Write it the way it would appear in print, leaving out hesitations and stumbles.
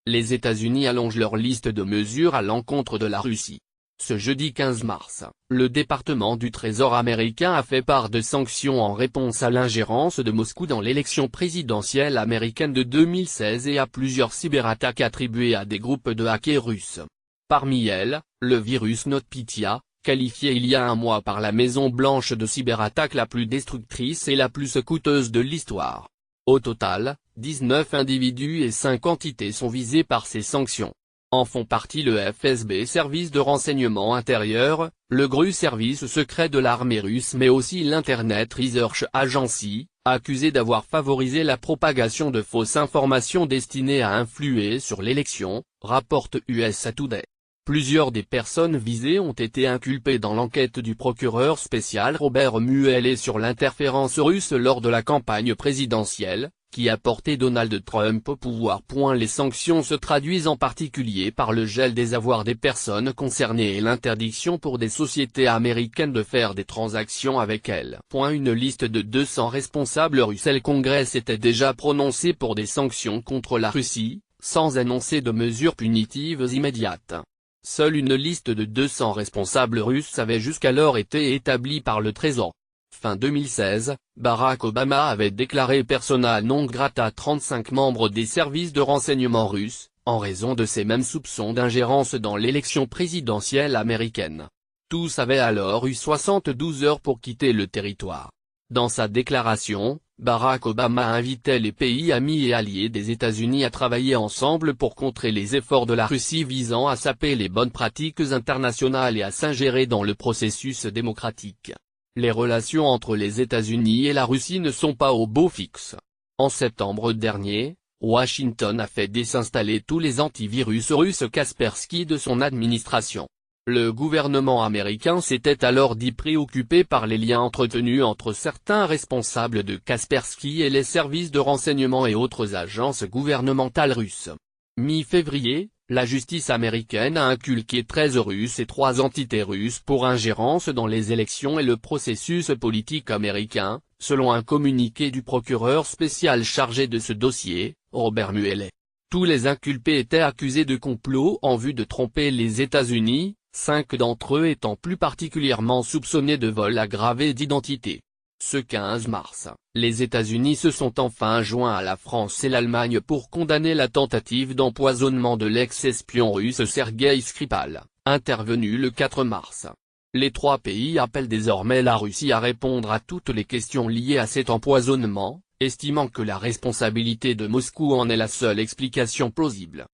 les États-Unis allongent leur liste de mesures à l'encontre de la Russie. Ce jeudi 15 mars, le département du Trésor américain a fait part de sanctions en réponse à l'ingérence de Moscou dans l'élection présidentielle américaine de 2016 et à plusieurs cyberattaques attribuées à des groupes de hackers russes. Parmi elles, le virus NotPetya, qualifié il y a un mois par la Maison-Blanche de cyberattaque la plus destructrice et la plus coûteuse de l'histoire. Au total, 19 individus et 5 entités sont visés par ces sanctions. En font partie le FSB, service de renseignement intérieur, le GRU, service secret de l'armée russe, mais aussi l'Internet Research Agency, accusé d'avoir favorisé la propagation de fausses informations destinées à influer sur l'élection, rapporte USA Today. Plusieurs des personnes visées ont été inculpées dans l'enquête du procureur spécial Robert Mueller sur l'interférence russe lors de la campagne présidentielle, qui a porté Donald Trump au pouvoir. Les sanctions se traduisent en particulier par le gel des avoirs des personnes concernées et l'interdiction pour des sociétés américaines de faire des transactions avec elles. Une liste de 200 responsables russes. Le Congrès s'était déjà prononcé pour des sanctions contre la Russie, sans annoncer de mesures punitives immédiates. Seule une liste de 200 responsables russes avait jusqu'alors été établie par le Trésor. Fin 2016, Barack Obama avait déclaré persona non grata 35 membres des services de renseignement russes, en raison de ces mêmes soupçons d'ingérence dans l'élection présidentielle américaine. Tous avaient alors eu 72 heures pour quitter le territoire. Dans sa déclaration, Barack Obama invitait les pays amis et alliés des États-Unis à travailler ensemble pour contrer les efforts de la Russie visant à saper les bonnes pratiques internationales et à s'ingérer dans le processus démocratique. Les relations entre les États-Unis et la Russie ne sont pas au beau fixe. En septembre dernier, Washington a fait désinstaller tous les antivirus russes Kaspersky de son administration. Le gouvernement américain s'était alors dit préoccupé par les liens entretenus entre certains responsables de Kaspersky et les services de renseignement et autres agences gouvernementales russes. Mi-février, la justice américaine a inculqué 13 Russes et 3 entités russes pour ingérence dans les élections et le processus politique américain, selon un communiqué du procureur spécial chargé de ce dossier, Robert Mueller. Tous les inculpés étaient accusés de complot en vue de tromper les États-Unis, 5 d'entre eux étant plus particulièrement soupçonnés de vol aggravé d'identité. Ce 15 mars, les États-Unis se sont enfin joints à la France et l'Allemagne pour condamner la tentative d'empoisonnement de l'ex-espion russe Sergueï Skripal, intervenue le 4 mars. Les 3 pays appellent désormais la Russie à répondre à toutes les questions liées à cet empoisonnement, estimant que la responsabilité de Moscou en est la seule explication plausible.